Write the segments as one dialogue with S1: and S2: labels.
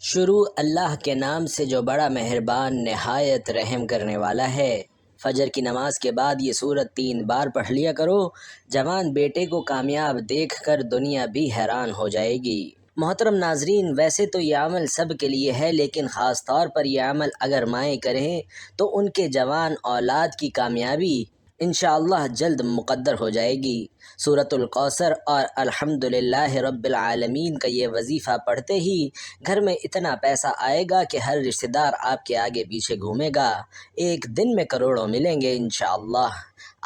S1: شروع اللہ کے نام سے جو بڑا مہربان نہایت رحم کرنے والا ہے۔ فجر کی نماز کے بعد یہ سورت 3 بار پڑھ لیا کرو، جوان بیٹے کو کامیاب دیکھ کر دنیا بھی حیران ہو جائے گی۔ محترم ناظرین، ویسے تو یہ عمل سب کے لیے ہے، لیکن خاص طور پر یہ عمل اگر مائیں کریں تو ان کے جوان اولاد کی کامیابی انشاءاللہ جلد مقدر ہو جائے گی۔ سورۃ الکوثر اور الحمدللہ رب العالمین کا یہ وظیفہ پڑھتے ہی گھر میں اتنا پیسہ آئے گا کہ ہر رشتہ دار آپ کے آگے پیچھے گھومے گا، ایک دن میں کروڑوں ملیں گے انشاءاللہ۔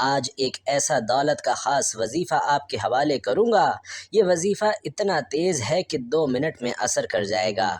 S1: آج ایک ایسا دولت کا خاص وظیفہ آپ کے حوالے کروں گا، یہ وظیفہ اتنا تیز ہے کہ 2 منٹ میں اثر کر جائے گا۔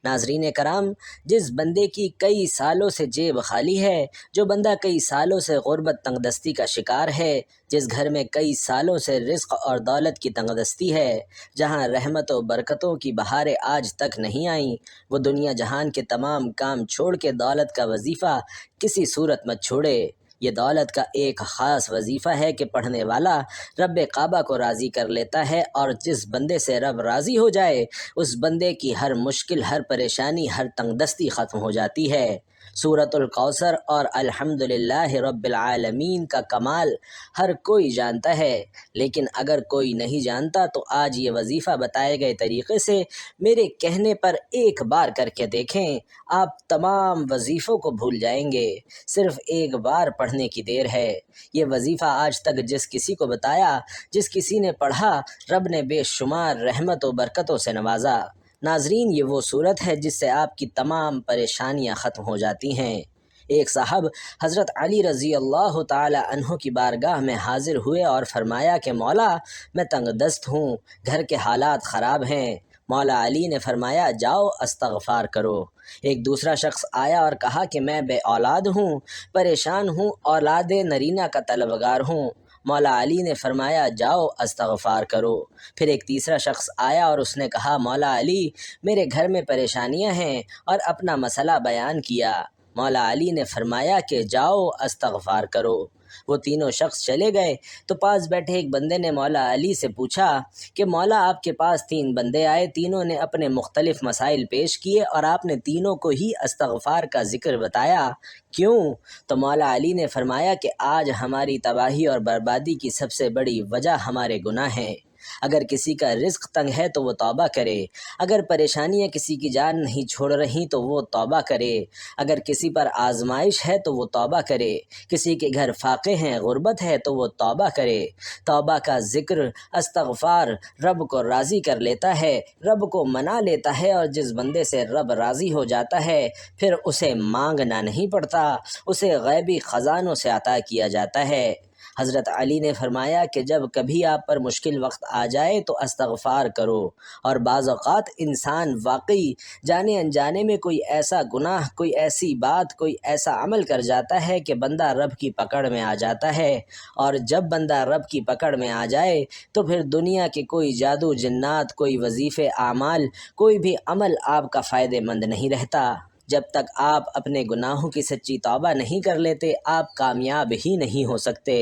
S1: ناظرین کرام، جس بندے کی کئی سالوں سے جیب خالی ہے، جو بندہ کئی سالوں سے غربت تنگ دستی کا شکار ہے، جس گھر میں کئی سالوں سے رزق اور دولت کی تنگ دستی ہے، جہاں رحمت و برکتوں کی بہاریں آج تک نہیں آئیں، وہ دنیا جہان کے تمام کام چھوڑ کے دولت کا وظیفہ کسی صورت مت چھوڑے۔ یہ دولت کا ایک خاص وظیفہ ہے کہ پڑھنے والا رب کعبہ کو راضی کر لیتا ہے، اور جس بندے سے رب راضی ہو جائے اس بندے کی ہر مشکل، ہر پریشانی، ہر تنگ دستی ختم ہو جاتی ہے۔ سورۃ الکوثر اور الحمدللہ رب العالمین کا کمال ہر کوئی جانتا ہے، لیکن اگر کوئی نہیں جانتا تو آج یہ وظیفہ بتائے گئے طریقے سے میرے کہنے پر ایک بار کر کے دیکھیں، آپ تمام وظیفوں کو بھول جائیں گے۔ صرف ایک بار پڑھنے کی دیر ہے۔ یہ وظیفہ آج تک جس کسی کو بتایا، جس کسی نے پڑھا، رب نے بے شمار رحمت و برکتوں سے نوازا۔ ناظرین، یہ وہ صورت ہے جس سے آپ کی تمام پریشانیاں ختم ہو جاتی ہیں۔ ایک صاحب حضرت علی رضی اللہ تعالی عنہ کی بارگاہ میں حاضر ہوئے اور فرمایا کہ مولا، میں تنگ دست ہوں، گھر کے حالات خراب ہیں۔ مولا علی نے فرمایا، جاؤ استغفار کرو۔ ایک دوسرا شخص آیا اور کہا کہ میں بے اولاد ہوں، پریشان ہوں، اولاد نرینہ کا طلبگار ہوں۔ مولا علی نے فرمایا، جاؤ استغفار کرو۔ پھر ایک تیسرا شخص آیا اور اس نے کہا، مولا علی، میرے گھر میں پریشانیاں ہیں، اور اپنا مسئلہ بیان کیا۔ مولا علی نے فرمایا کہ جاؤ استغفار کرو۔ وہ تینوں شخص چلے گئے تو پاس بیٹھے ایک بندے نے مولا علی سے پوچھا کہ مولا، آپ کے پاس 3 بندے آئے، تینوں نے اپنے مختلف مسائل پیش کیے اور آپ نے تینوں کو ہی استغفار کا ذکر بتایا، کیوں؟ تو مولا علی نے فرمایا کہ آج ہماری تباہی اور بربادی کی سب سے بڑی وجہ ہمارے گناہ ہیں۔ اگر کسی کا رزق تنگ ہے تو وہ توبہ کرے، اگر پریشانیاں کسی کی جان نہیں چھوڑ رہی تو وہ توبہ کرے، اگر کسی پر آزمائش ہے تو وہ توبہ کرے، کسی کے گھر فاقے ہیں، غربت ہے تو وہ توبہ کرے۔ توبہ کا ذکر، استغفار رب کو راضی کر لیتا ہے، رب کو منا لیتا ہے، اور جس بندے سے رب راضی ہو جاتا ہے پھر اسے مانگنا نہیں پڑتا، اسے غیبی خزانوں سے عطا کیا جاتا ہے۔ حضرت علی نے فرمایا کہ جب کبھی آپ پر مشکل وقت آ جائے تو استغفار کرو، اور بعض اوقات انسان واقعی جانے انجانے میں کوئی ایسا گناہ، کوئی ایسی بات، کوئی ایسا عمل کر جاتا ہے کہ بندہ رب کی پکڑ میں آ جاتا ہے، اور جب بندہ رب کی پکڑ میں آ جائے تو پھر دنیا کے کوئی جادو جنات، کوئی وظیفے اعمال، کوئی بھی عمل آپ کا فائدہ مند نہیں رہتا۔ جب تک آپ اپنے گناہوں کی سچی توبہ نہیں کر لیتے، آپ کامیاب ہی نہیں ہو سکتے۔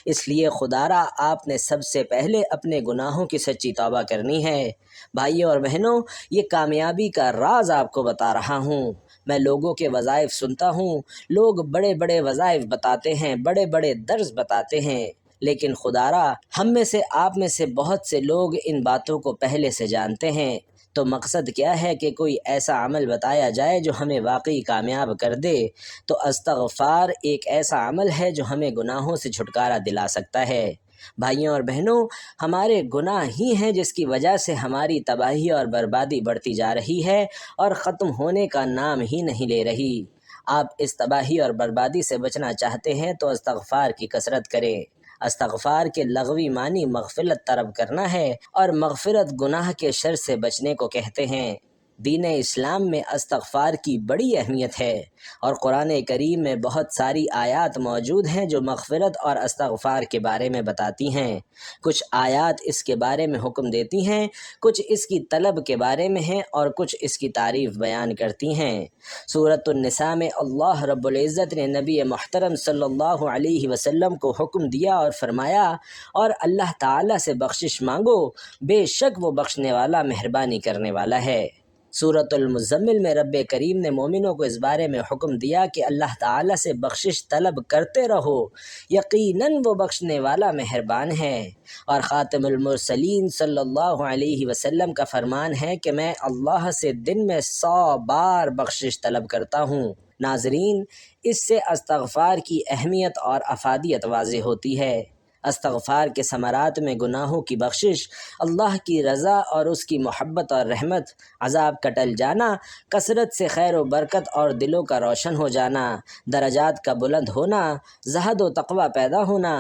S1: اس لیے خدارا آپ نے سب سے پہلے اپنے گناہوں کی سچی توبہ کرنی ہے۔ بھائیوں اور بہنوں، یہ کامیابی کا راز آپ کو بتا رہا ہوں۔ میں لوگوں کے وظائف سنتا ہوں، لوگ بڑے بڑے وظائف بتاتے ہیں، بڑے بڑے درس بتاتے ہیں، لیکن خدارا ہم میں سے، آپ میں سے بہت سے لوگ ان باتوں کو پہلے سے جانتے ہیں۔ تو مقصد کیا ہے کہ کوئی ایسا عمل بتایا جائے جو ہمیں واقعی کامیاب کر دے۔ تو استغفار ایک ایسا عمل ہے جو ہمیں گناہوں سے چھٹکارا دلا سکتا ہے۔ بھائیوں اور بہنوں، ہمارے گناہ ہی ہیں جس کی وجہ سے ہماری تباہی اور بربادی بڑھتی جا رہی ہے اور ختم ہونے کا نام ہی نہیں لے رہی۔ آپ اس تباہی اور بربادی سے بچنا چاہتے ہیں تو استغفار کی کثرت کریں۔ استغفار کے لغوی معنی مغفرت طلب کرنا ہے، اور مغفرت گناہ کے شر سے بچنے کو کہتے ہیں۔ دین اسلام میں استغفار کی بڑی اہمیت ہے، اور قرآن کریم میں بہت ساری آیات موجود ہیں جو مغفرت اور استغفار کے بارے میں بتاتی ہیں۔ کچھ آیات اس کے بارے میں حکم دیتی ہیں، کچھ اس کی طلب کے بارے میں ہیں، اور کچھ اس کی تعریف بیان کرتی ہیں۔ سورۃ النساء میں اللہ رب العزت نے نبی محترم صلی اللہ علیہ وسلم کو حکم دیا اور فرمایا، اور اللہ تعالیٰ سے بخشش مانگو، بے شک وہ بخشنے والا، مہربانی کرنے والا ہے۔ سورۃ المزمل میں رب کریم نے مومنوں کو اس بارے میں حکم دیا کہ اللہ تعالیٰ سے بخشش طلب کرتے رہو، یقیناً وہ بخشنے والا مہربان ہے۔ اور خاتم المرسلین صلی اللہ علیہ وسلم کا فرمان ہے کہ میں اللہ سے دن میں 100 بار بخشش طلب کرتا ہوں۔ ناظرین، اس سے استغفار کی اہمیت اور افادیت واضح ہوتی ہے۔ استغفار کے ثمرات میں گناہوں کی بخشش، اللہ کی رضا اور اس کی محبت اور رحمت، عذاب کا ٹل جانا، کثرت سے خیر و برکت اور دلوں کا روشن ہو جانا، درجات کا بلند ہونا، زہد و تقوی پیدا ہونا،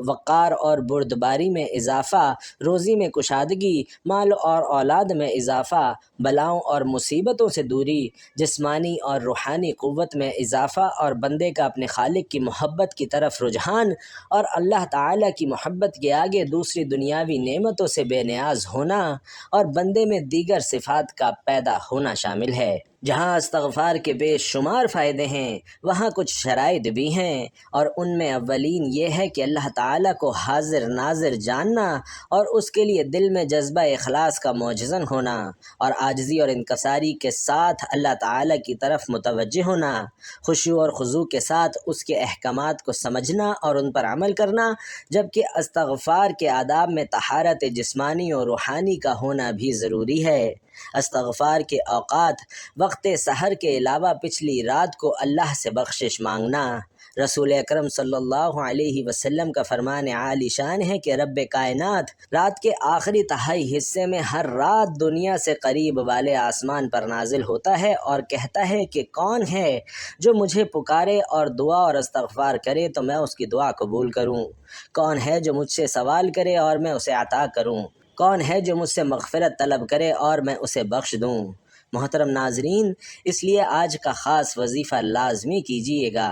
S1: وقار اور بردباری میں اضافہ، روزی میں کشادگی، مال اور اولاد میں اضافہ، بلاؤں اور مصیبتوں سے دوری، جسمانی اور روحانی قوت میں اضافہ اور بندے کا اپنے خالق کی محبت کی طرف رجحان، اور اللہ تعالیٰ کی محبت کے آگے دوسری دنیاوی نعمتوں سے بے نیاز ہونا، اور بندے میں دیگر صفات کا پیدا ہونا شامل ہے۔ جہاں استغفار کے بے شمار فائدے ہیں، وہاں کچھ شرائط بھی ہیں، اور ان میں اولین یہ ہے کہ اللہ تعالیٰ کو حاضر ناظر جاننا اور اس کے لیے دل میں جذبہ اخلاص کا موجزن ہونا، اور عاجزی اور انکساری کے ساتھ اللہ تعالیٰ کی طرف متوجہ ہونا، خشوع اور خضوع کے ساتھ اس کے احکامات کو سمجھنا اور ان پر عمل کرنا، جبکہ استغفار کے آداب میں طہارت جسمانی اور روحانی کا ہونا بھی ضروری ہے۔ استغفار کے اوقات، وقت سحر کے علاوہ پچھلی رات کو اللہ سے بخشش مانگنا۔ رسول اکرم صلی اللہ علیہ وسلم کا فرمان عالی شان ہے کہ رب کائنات رات کے آخری تہائی حصے میں ہر رات دنیا سے قریب والے آسمان پر نازل ہوتا ہے اور کہتا ہے کہ کون ہے جو مجھے پکارے اور دعا اور استغفار کرے تو میں اس کی دعا قبول کروں، کون ہے جو مجھ سے سوال کرے اور میں اسے عطا کروں، کون ہے جو مجھ سے مغفرت طلب کرے اور میں اسے بخش دوں۔ محترم ناظرین، اس لیے آج کا خاص وظیفہ لازمی کیجیے گا۔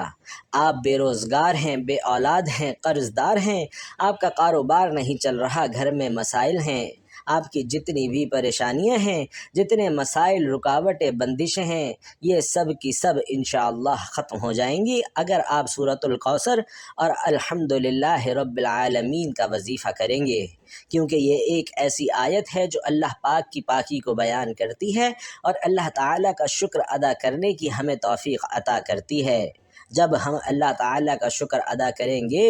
S1: آپ بے روزگار ہیں، بے اولاد ہیں، قرض دار ہیں، آپ کا کاروبار نہیں چل رہا، گھر میں مسائل ہیں، آپ کی جتنی بھی پریشانیاں ہیں، جتنے مسائل، رکاوٹیں، بندشیں ہیں، یہ سب کی سب انشاءاللہ ختم ہو جائیں گی اگر آپ سورۃ الکوثر اور الحمدللہ رب العالمین کا وظیفہ کریں گے، کیونکہ یہ ایک ایسی آیت ہے جو اللہ پاک کی پاکی کو بیان کرتی ہے اور اللہ تعالیٰ کا شکر ادا کرنے کی ہمیں توفیق عطا کرتی ہے۔ جب ہم اللہ تعالیٰ کا شکر ادا کریں گے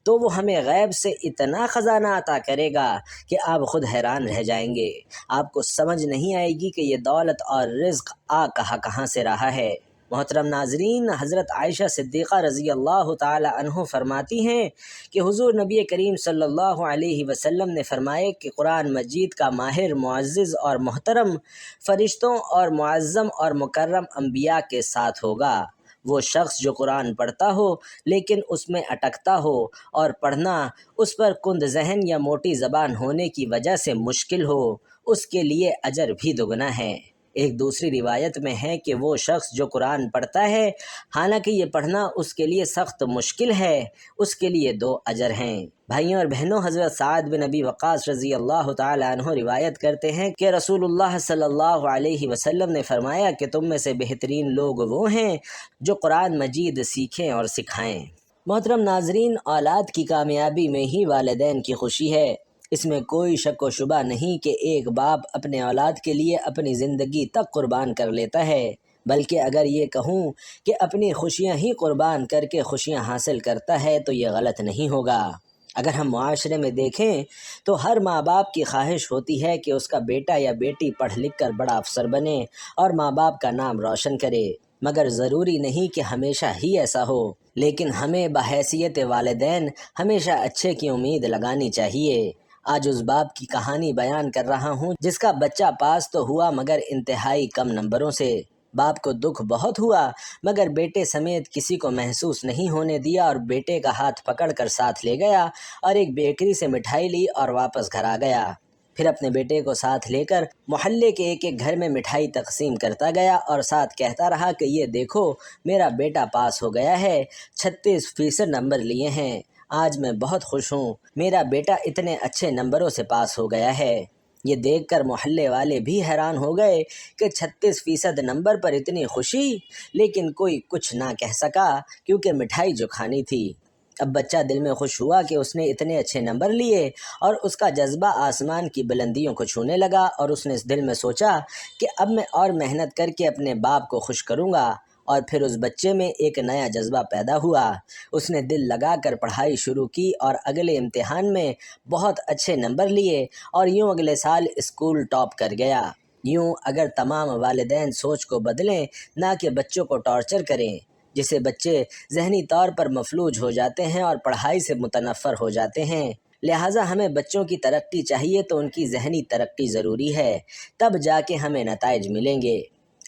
S1: تو وہ ہمیں غیب سے اتنا خزانہ عطا کرے گا کہ آپ خود حیران رہ جائیں گے۔ آپ کو سمجھ نہیں آئے گی کہ یہ دولت اور رزق کہاں سے رہا ہے۔ محترم ناظرین، حضرت عائشہ صدیقہ رضی اللہ تعالی عنہ فرماتی ہیں کہ حضور نبی کریم صلی اللہ علیہ وسلم نے فرمایا کہ قرآن مجید کا ماہر، معزز اور محترم فرشتوں اور معظم اور مکرم انبیاء کے ساتھ ہوگا۔ وہ شخص جو قرآن پڑھتا ہو لیکن اس میں اٹکتا ہو اور پڑھنا اس پر کند ذہن یا موٹی زبان ہونے کی وجہ سے مشکل ہو، اس کے لیے اجر بھی دگنا ہے۔ ایک دوسری روایت میں ہے کہ وہ شخص جو قرآن پڑھتا ہے حالانکہ یہ پڑھنا اس کے لیے سخت مشکل ہے، اس کے لیے 2 اجر ہیں۔ بھائیوں اور بہنوں، حضرت سعد بن ابی وقاص رضی اللہ تعالی عنہ روایت کرتے ہیں کہ رسول اللہ صلی اللہ علیہ وسلم نے فرمایا کہ تم میں سے بہترین لوگ وہ ہیں جو قرآن مجید سیکھیں اور سکھائیں۔ محترم ناظرین، اولاد کی کامیابی میں ہی والدین کی خوشی ہے۔ اس میں کوئی شک و شبہ نہیں کہ ایک باپ اپنے اولاد کے لیے اپنی زندگی تک قربان کر لیتا ہے، بلکہ اگر یہ کہوں کہ اپنی خوشیاں ہی قربان کر کے خوشیاں حاصل کرتا ہے تو یہ غلط نہیں ہوگا۔ اگر ہم معاشرے میں دیکھیں تو ہر ماں باپ کی خواہش ہوتی ہے کہ اس کا بیٹا یا بیٹی پڑھ لکھ کر بڑا افسر بنے اور ماں باپ کا نام روشن کرے، مگر ضروری نہیں کہ ہمیشہ ہی ایسا ہو، لیکن ہمیں بحیثیت والدین ہمیشہ اچھے کی امید لگانی چاہیے۔ آج اس باپ کی کہانی بیان کر رہا ہوں جس کا بچہ پاس تو ہوا مگر انتہائی کم نمبروں سے۔ باپ کو دکھ بہت ہوا مگر بیٹے سمیت کسی کو محسوس نہیں ہونے دیا اور بیٹے کا ہاتھ پکڑ کر ساتھ لے گیا اور ایک بیکری سے مٹھائی لی اور واپس گھر آ گیا۔ پھر اپنے بیٹے کو ساتھ لے کر محلے کے ایک ایک گھر میں مٹھائی تقسیم کرتا گیا اور ساتھ کہتا رہا کہ یہ دیکھو میرا بیٹا پاس ہو گیا ہے، 36% نمبر لیے ہیں، آج میں بہت خوش ہوں، میرا بیٹا اتنے اچھے نمبروں سے پاس ہو گیا ہے۔ یہ دیکھ کر محلے والے بھی حیران ہو گئے کہ 36% نمبر پر اتنی خوشی، لیکن کوئی کچھ نہ کہہ سکا کیونکہ مٹھائی جو کھانی تھی۔ اب بچہ دل میں خوش ہوا کہ اس نے اتنے اچھے نمبر لیے اور اس کا جذبہ آسمان کی بلندیوں کو چھونے لگا، اور اس نے اس دل میں سوچا کہ اب میں اور محنت کر کے اپنے باپ کو خوش کروں گا، اور پھر اس بچے میں ایک نیا جذبہ پیدا ہوا۔ اس نے دل لگا کر پڑھائی شروع کی اور اگلے امتحان میں بہت اچھے نمبر لیے، اور یوں اگلے سال اسکول ٹاپ کر گیا۔ یوں اگر تمام والدین سوچ کو بدلیں، نہ کہ بچوں کو ٹارچر کریں، جسے بچے ذہنی طور پر مفلوج ہو جاتے ہیں اور پڑھائی سے متنفر ہو جاتے ہیں۔ لہٰذا ہمیں بچوں کی ترقی چاہیے تو ان کی ذہنی ترقی ضروری ہے، تب جا کے ہمیں نتائج ملیں گے۔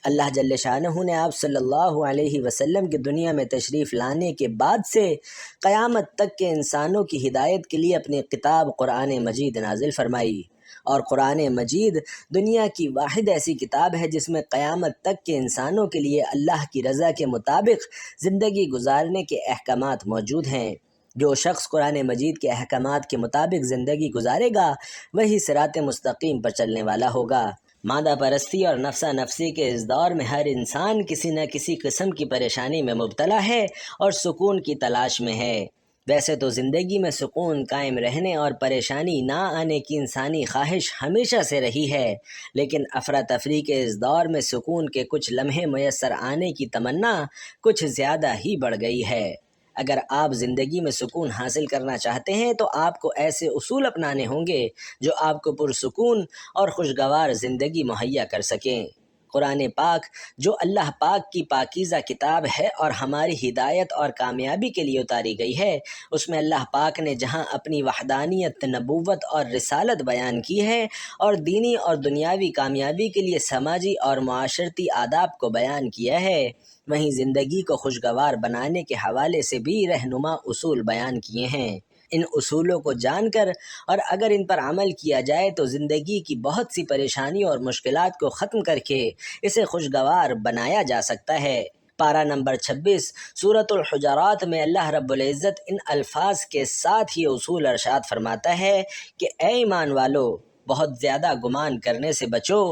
S1: اللہ جل شانہ نے آپ صلی اللہ علیہ وسلم کی دنیا میں تشریف لانے کے بعد سے قیامت تک کے انسانوں کی ہدایت کے لیے اپنی کتاب قرآن مجید نازل فرمائی، اور قرآن مجید دنیا کی واحد ایسی کتاب ہے جس میں قیامت تک کے انسانوں کے لیے اللہ کی رضا کے مطابق زندگی گزارنے کے احکامات موجود ہیں۔ جو شخص قرآن مجید کے احکامات کے مطابق زندگی گزارے گا وہی صراط مستقیم پر چلنے والا ہوگا۔ مادہ پرستی اور نفسا نفسی کے اس دور میں ہر انسان کسی نہ کسی قسم کی پریشانی میں مبتلا ہے اور سکون کی تلاش میں ہے۔ ویسے تو زندگی میں سکون قائم رہنے اور پریشانی نہ آنے کی انسانی خواہش ہمیشہ سے رہی ہے، لیکن افراتفری کے اس دور میں سکون کے کچھ لمحے میسر آنے کی تمنا کچھ زیادہ ہی بڑھ گئی ہے۔ اگر آپ زندگی میں سکون حاصل کرنا چاہتے ہیں تو آپ کو ایسے اصول اپنانے ہوں گے جو آپ کو پرسکون اور خوشگوار زندگی مہیا کر سکیں۔ قرآن پاک جو اللہ پاک کی پاکیزہ کتاب ہے اور ہماری ہدایت اور کامیابی کے لیے اتاری گئی ہے، اس میں اللہ پاک نے جہاں اپنی وحدانیت، نبوت اور رسالت بیان کی ہے اور دینی اور دنیاوی کامیابی کے لیے سماجی اور معاشرتی آداب کو بیان کیا ہے، وہیں زندگی کو خوشگوار بنانے کے حوالے سے بھی رہنما اصول بیان کیے ہیں۔ ان اصولوں کو جان کر اور اگر ان پر عمل کیا جائے تو زندگی کی بہت سی پریشانیوں اور مشکلات کو ختم کر کے اسے خوشگوار بنایا جا سکتا ہے۔ پارہ نمبر 26 سورۃ الحجرات میں اللہ رب العزت ان الفاظ کے ساتھ یہ اصول ارشاد فرماتا ہے کہ اے ایمان والو، بہت زیادہ گمان کرنے سے بچو،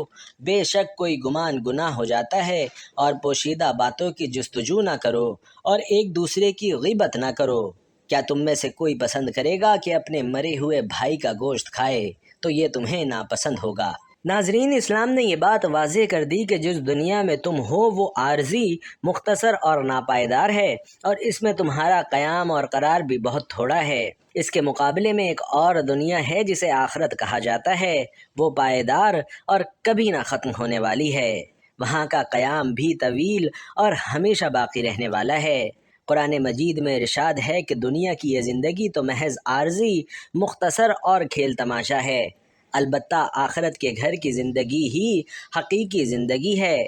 S1: بے شک کوئی گمان گناہ ہو جاتا ہے، اور پوشیدہ باتوں کی جستجو نہ کرو اور ایک دوسرے کی غیبت نہ کرو۔ کیا تم میں سے کوئی پسند کرے گا کہ اپنے مرے ہوئے بھائی کا گوشت کھائے؟ تو یہ تمہیں ناپسند ہوگا۔ ناظرین، اسلام نے یہ بات واضح کر دی کہ جس دنیا میں تم ہو وہ عارضی، مختصر اور ناپائیدار ہے، اور اس میں تمہارا قیام اور قرار بھی بہت تھوڑا ہے۔ اس کے مقابلے میں ایک اور دنیا ہے جسے آخرت کہا جاتا ہے، وہ پائیدار اور کبھی نہ ختم ہونے والی ہے۔ وہاں کا قیام بھی طویل اور ہمیشہ باقی رہنے والا ہے۔ قرآن مجید میں ارشاد ہے کہ دنیا کی یہ زندگی تو محض عارضی، مختصر اور کھیل تماشا ہے، البتہ آخرت کے گھر کی زندگی ہی حقیقی زندگی ہے،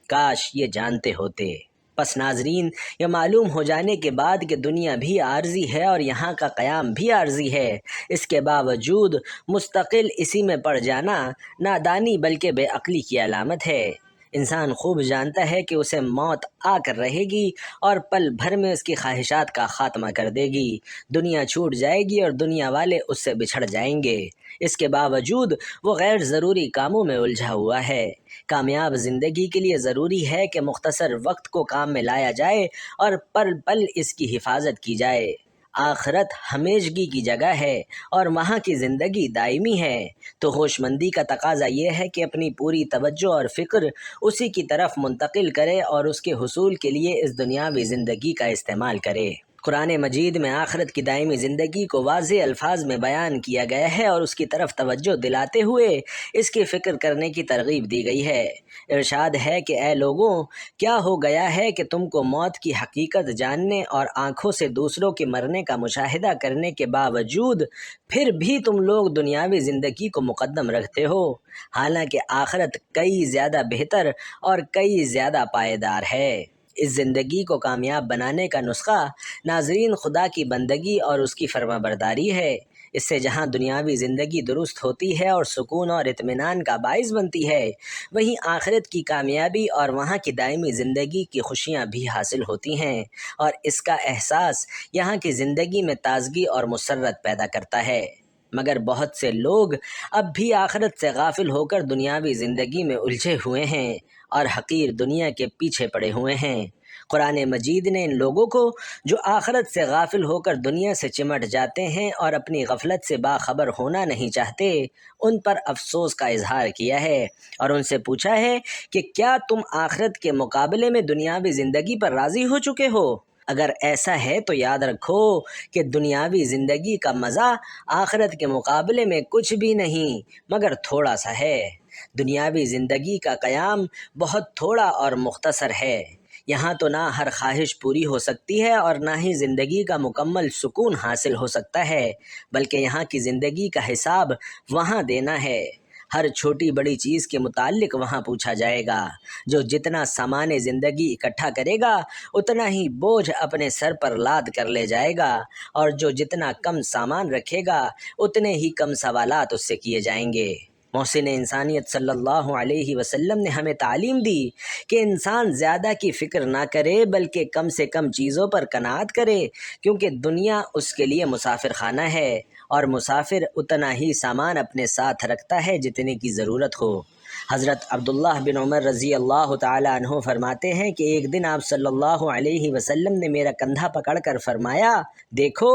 S1: کاش یہ جانتے ہوتے۔ پس ناظرین، یہ معلوم ہو جانے کے بعد کہ دنیا بھی عارضی ہے اور یہاں کا قیام بھی عارضی ہے، اس کے باوجود مستقل اسی میں پڑ جانا نادانی بلکہ بے عقلی کی علامت ہے۔ انسان خوب جانتا ہے کہ اسے موت آ کر رہے گی اور پل بھر میں اس کی خواہشات کا خاتمہ کر دے گی، دنیا چھوٹ جائے گی اور دنیا والے اس سے بچھڑ جائیں گے۔ اس کے باوجود وہ غیر ضروری کاموں میں الجھا ہوا ہے۔ کامیاب زندگی کے لیے ضروری ہے کہ مختصر وقت کو کام میں لایا جائے اور پل پل اس کی حفاظت کی جائے۔ آخرت ہمیشگی کی جگہ ہے اور وہاں کی زندگی دائمی ہے، تو ہوش مندی کا تقاضا یہ ہے کہ اپنی پوری توجہ اور فکر اسی کی طرف منتقل کرے اور اس کے حصول کے لیے اس دنیاوی زندگی کا استعمال کرے۔ قرآن مجید میں آخرت کی دائمی زندگی کو واضح الفاظ میں بیان کیا گیا ہے اور اس کی طرف توجہ دلاتے ہوئے اس کی فکر کرنے کی ترغیب دی گئی ہے۔ ارشاد ہے کہ اے لوگوں، کیا ہو گیا ہے کہ تم کو موت کی حقیقت جاننے اور آنکھوں سے دوسروں کے مرنے کا مشاہدہ کرنے کے باوجود پھر بھی تم لوگ دنیاوی زندگی کو مقدم رکھتے ہو، حالانکہ آخرت کئی زیادہ بہتر اور کئی زیادہ پائیدار ہے۔ اس زندگی کو کامیاب بنانے کا نسخہ ناظرین خدا کی بندگی اور اس کی فرما برداری ہے۔ اس سے جہاں دنیاوی زندگی درست ہوتی ہے اور سکون اور اطمینان کا باعث بنتی ہے، وہیں آخرت کی کامیابی اور وہاں کی دائمی زندگی کی خوشیاں بھی حاصل ہوتی ہیں، اور اس کا احساس یہاں کی زندگی میں تازگی اور مسرت پیدا کرتا ہے۔ مگر بہت سے لوگ اب بھی آخرت سے غافل ہو کر دنیاوی زندگی میں الجھے ہوئے ہیں اور حقیر دنیا کے پیچھے پڑے ہوئے ہیں۔ قرآن مجید نے ان لوگوں کو جو آخرت سے غافل ہو کر دنیا سے چمٹ جاتے ہیں اور اپنی غفلت سے باخبر ہونا نہیں چاہتے، ان پر افسوس کا اظہار کیا ہے اور ان سے پوچھا ہے کہ کیا تم آخرت کے مقابلے میں دنیاوی زندگی پر راضی ہو چکے ہو؟ اگر ایسا ہے تو یاد رکھو کہ دنیاوی زندگی کا مزہ آخرت کے مقابلے میں کچھ بھی نہیں مگر تھوڑا سا ہے۔ دنیاوی زندگی کا قیام بہت تھوڑا اور مختصر ہے۔ یہاں تو نہ ہر خواہش پوری ہو سکتی ہے اور نہ ہی زندگی کا مکمل سکون حاصل ہو سکتا ہے، بلکہ یہاں کی زندگی کا حساب وہاں دینا ہے۔ ہر چھوٹی بڑی چیز کے متعلق وہاں پوچھا جائے گا۔ جو جتنا سامان زندگی اکٹھا کرے گا اتنا ہی بوجھ اپنے سر پر لاد کر لے جائے گا، اور جو جتنا کم سامان رکھے گا اتنے ہی کم سوالات اس سے کیے جائیں گے۔ محسن انسانیت صلی اللہ علیہ وسلم نے ہمیں تعلیم دی کہ انسان زیادہ کی فکر نہ کرے بلکہ کم سے کم چیزوں پر قناعت کرے، کیونکہ دنیا اس کے لیے مسافر خانہ ہے اور مسافر اتنا ہی سامان اپنے ساتھ رکھتا ہے جتنے کی ضرورت ہو۔ حضرت عبداللہ بن عمر رضی اللہ تعالی عنہ فرماتے ہیں کہ ایک دن آپ صلی اللہ علیہ وسلم نے میرا کندھا پکڑ کر فرمایا، دیکھو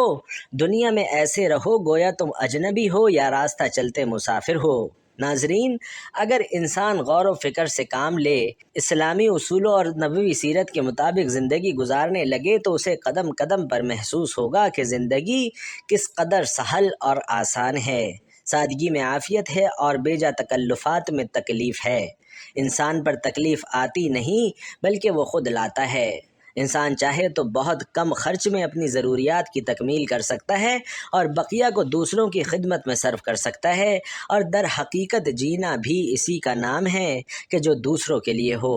S1: دنیا میں ایسے رہو گویا تم اجنبی ہو یا راستہ چلتے مسافر ہو۔ ناظرین، اگر انسان غور و فکر سے کام لے، اسلامی اصولوں اور نبوی سیرت کے مطابق زندگی گزارنے لگے تو اسے قدم قدم پر محسوس ہوگا کہ زندگی کس قدر سہل اور آسان ہے، سادگی میں عافیت ہے اور بیجا تکلفات میں تکلیف ہے۔ انسان پر تکلیف آتی نہیں بلکہ وہ خود لاتا ہے۔ انسان چاہے تو بہت کم خرچ میں اپنی ضروریات کی تکمیل کر سکتا ہے اور بقیہ کو دوسروں کی خدمت میں صرف کر سکتا ہے، اور در حقیقت جینا بھی اسی کا نام ہے کہ جو دوسروں کے لیے ہو۔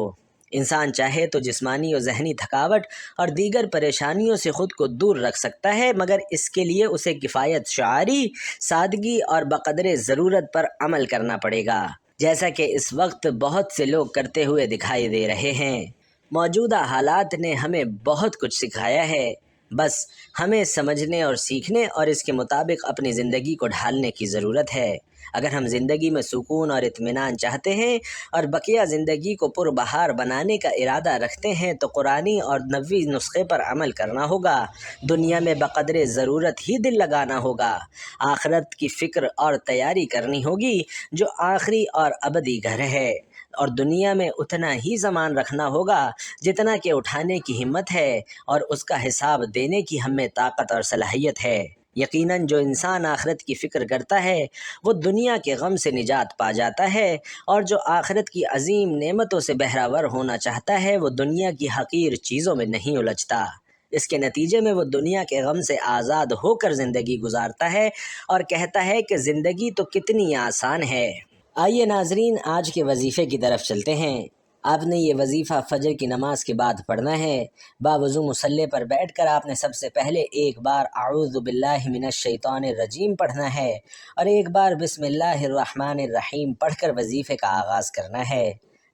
S1: انسان چاہے تو جسمانی و ذہنی تھکاوٹ اور دیگر پریشانیوں سے خود کو دور رکھ سکتا ہے، مگر اس کے لیے اسے کفایت شعاری، سادگی اور بقدر ضرورت پر عمل کرنا پڑے گا، جیسا کہ اس وقت بہت سے لوگ کرتے ہوئے دکھائی دے رہے ہیں۔ موجودہ حالات نے ہمیں بہت کچھ سکھایا ہے، بس ہمیں سمجھنے اور سیکھنے اور اس کے مطابق اپنی زندگی کو ڈھالنے کی ضرورت ہے۔ اگر ہم زندگی میں سکون اور اطمینان چاہتے ہیں اور بقیہ زندگی کو پربہار بنانے کا ارادہ رکھتے ہیں تو قرآنی اور نبوی نسخے پر عمل کرنا ہوگا۔ دنیا میں بقدر ضرورت ہی دل لگانا ہوگا، آخرت کی فکر اور تیاری کرنی ہوگی جو آخری اور ابدی گھر ہے، اور دنیا میں اتنا ہی سامان رکھنا ہوگا جتنا کہ اٹھانے کی ہمت ہے اور اس کا حساب دینے کی ہم میں طاقت اور صلاحیت ہے۔ یقیناً جو انسان آخرت کی فکر کرتا ہے وہ دنیا کے غم سے نجات پا جاتا ہے، اور جو آخرت کی عظیم نعمتوں سے بہرہ ور ہونا چاہتا ہے وہ دنیا کی حقیر چیزوں میں نہیں الجھتا۔ اس کے نتیجے میں وہ دنیا کے غم سے آزاد ہو کر زندگی گزارتا ہے اور کہتا ہے کہ زندگی تو کتنی آسان ہے۔ آئیے ناظرین، آج کے وظیفے کی طرف چلتے ہیں۔ آپ نے یہ وظیفہ فجر کی نماز کے بعد پڑھنا ہے۔ باوضو مصلی پر بیٹھ کر آپ نے سب سے پہلے ایک بار اعوذ باللہ من الشیطان الرجیم پڑھنا ہے اور ایک بار بسم اللہ الرحمن الرحیم پڑھ کر وظیفے کا آغاز کرنا ہے۔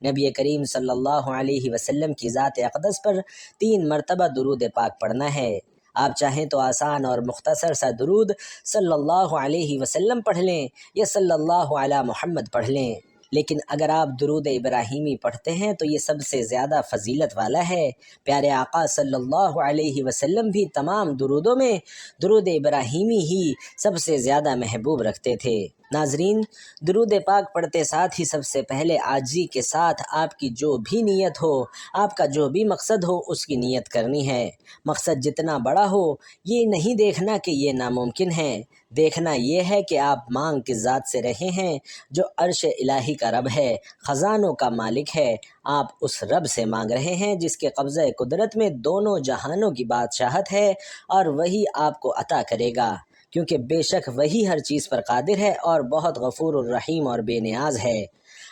S1: نبی کریم صلی اللہ علیہ وسلم کی ذات اقدس پر 3 مرتبہ درود پاک پڑھنا ہے۔ آپ چاہیں تو آسان اور مختصر سا درود صلی اللہ علیہ وسلم پڑھ لیں یا صلی اللہ علی محمد پڑھ لیں، لیکن اگر آپ درود ابراہیمی پڑھتے ہیں تو یہ سب سے زیادہ فضیلت والا ہے۔ پیارے آقا صلی اللہ علیہ وسلم بھی تمام درودوں میں درود ابراہیمی ہی سب سے زیادہ محبوب رکھتے تھے۔ ناظرین، درود پاک پڑھتے ساتھ ہی سب سے پہلے عاجزی کے ساتھ آپ کی جو بھی نیت ہو، آپ کا جو بھی مقصد ہو، اس کی نیت کرنی ہے۔ مقصد جتنا بڑا ہو، یہ نہیں دیکھنا کہ یہ ناممکن ہے، دیکھنا یہ ہے کہ آپ مانگ کس ذات سے رہے ہیں جو عرش الہی کا رب ہے، خزانوں کا مالک ہے۔ آپ اس رب سے مانگ رہے ہیں جس کے قبضہ قدرت میں دونوں جہانوں کی بادشاہت ہے، اور وہی آپ کو عطا کرے گا، کیونکہ بے شک وہی ہر چیز پر قادر ہے اور بہت غفور الرحیم اور بے نیاز ہے۔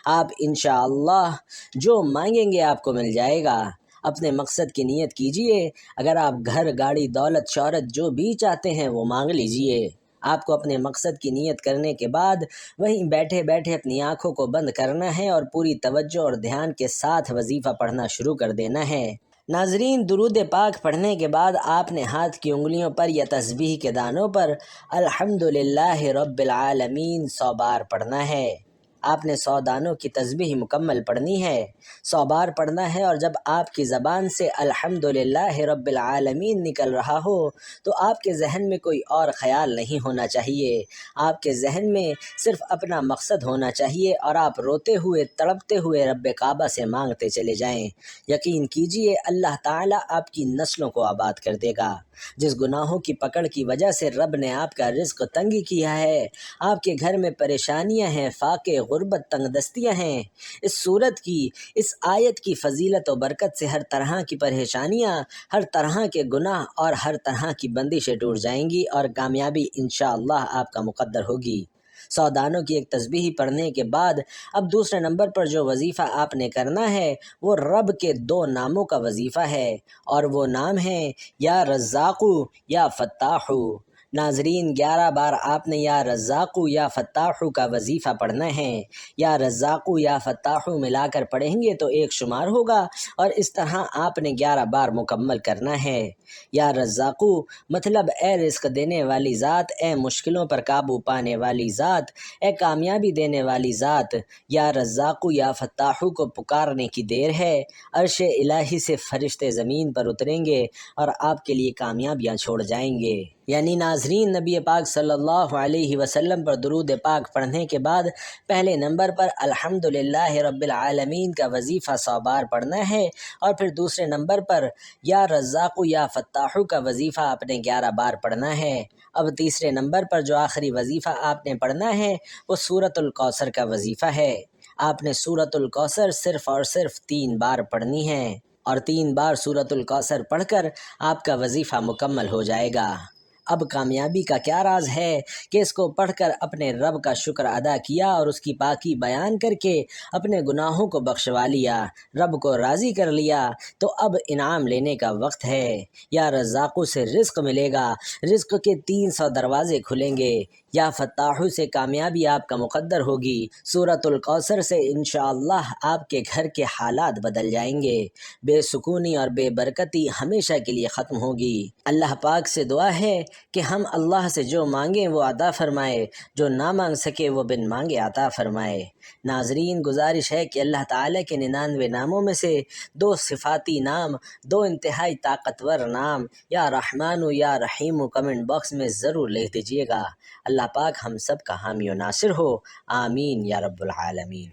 S1: آپ انشاءاللہ جو مانگیں گے آپ کو مل جائے گا۔ اپنے مقصد کی نیت کیجئے۔ اگر آپ گھر، گاڑی، دولت، شہرت جو بھی چاہتے ہیں وہ مانگ لیجئے۔ آپ کو اپنے مقصد کی نیت کرنے کے بعد وہیں بیٹھے بیٹھے اپنی آنکھوں کو بند کرنا ہے اور پوری توجہ اور دھیان کے ساتھ وظیفہ پڑھنا شروع کر دینا ہے۔ ناظرین، درود پاک پڑھنے کے بعد آپ نے ہاتھ کی انگلیوں پر یا تسبیح کے دانوں پر الحمدللہ رب العالمین 100 بار پڑھنا ہے۔ آپ نے 100 دانوں کی تسبیح مکمل پڑھنی ہے، 100 بار پڑھنا ہے، اور جب آپ کی زبان سے الحمدللہ رب العالمین نکل رہا ہو تو آپ کے ذہن میں کوئی اور خیال نہیں ہونا چاہیے، آپ کے ذہن میں صرف اپنا مقصد ہونا چاہیے اور آپ روتے ہوئے تڑپتے ہوئے رب کعبہ سے مانگتے چلے جائیں۔ یقین کیجئے اللہ تعالیٰ آپ کی نسلوں کو آباد کر دے گا۔ جس گناہوں کی پکڑ کی وجہ سے رب نے آپ کا رزق تنگی کیا ہے، آپ کے گھر میں پریشانیاں ہیں، فاقے، غربت، تنگ دستیاں ہیں، اس صورت کی، اس آیت کی فضیلت و برکت سے ہر طرح کی پریشانیاں، ہر طرح کے گناہ اور ہر طرح کی بندشیں ٹوٹ جائیں گی اور کامیابی انشاءاللہ آپ کا مقدر ہوگی۔ 100 دانوں کی ایک تسبیح پڑھنے کے بعد اب دوسرے نمبر پر جو وظیفہ آپ نے کرنا ہے وہ رب کے 2 ناموں کا وظیفہ ہے، اور وہ نام ہیں یا رزاقو یا فتاحو۔ ناظرین 11 بار آپ نے یا رزاقو یا فتاحو کا وظیفہ پڑھنا ہے۔ یا رزاقو یا فتاحو ملا کر پڑھیں گے تو 1 شمار ہوگا، اور اس طرح آپ نے 11 بار مکمل کرنا ہے۔ یا رزاقو مطلب اے رزق دینے والی ذات، اے مشکلوں پر قابو پانے والی ذات، اے کامیابی دینے والی ذات۔ یا رزاقو یا فتاحو کو پکارنے کی دیر ہے، عرش الہی سے فرشتے زمین پر اتریں گے اور آپ کے لیے کامیابیاں چھوڑ جائیں گے۔ یعنی ناظرین نبی پاک صلی اللہ علیہ وسلم پر درود پاک پڑھنے کے بعد پہلے نمبر پر الحمدللہ رب العالمین کا وظیفہ 100 بار پڑھنا ہے، اور پھر دوسرے نمبر پر یا رزاقو یا فتاحو کا وظیفہ آپ نے 11 بار پڑھنا ہے۔ اب تیسرے نمبر پر جو آخری وظیفہ آپ نے پڑھنا ہے وہ سورۃ الکوثر کا وظیفہ ہے۔ آپ نے سورۃ الکوثر صرف اور صرف 3 بار پڑھنی ہے، اور 3 بار سورۃ الکوثر پڑھ کر آپ کا وظیفہ مکمل ہو جائے گا۔ اب کامیابی کا کیا راز ہے کہ اس کو پڑھ کر اپنے رب کا شکر ادا کیا اور اس کی پاکی بیان کر کے اپنے گناہوں کو بخشوا لیا، رب کو راضی کر لیا، تو اب انعام لینے کا وقت ہے۔ یا رزاقو سے رزق ملے گا، رزق کے 300 دروازے کھلیں گے۔ یا فتاحو سے کامیابی آپ کا مقدر ہوگی۔ سورۃ الکوثر سے انشاءاللہ آپ کے گھر کے حالات بدل جائیں گے، بے سکونی اور بے برکتی ہمیشہ کے لیے ختم ہوگی۔ اللہ پاک سے دعا ہے کہ ہم اللہ سے جو مانگیں وہ عطا فرمائے، جو نہ مانگ سکے وہ بن مانگے عطا فرمائے۔ ناظرین گزارش ہے کہ اللہ تعالیٰ کے 99 ناموں میں سے 2 صفاتی نام، 2 انتہائی طاقتور نام یا رحمان و یا رحیم کمنٹ باکس میں ضرور لکھ دیجیے گا۔ اللہ پاک ہم سب کا حامی و ناصر ہو، آمین یا رب العالمین۔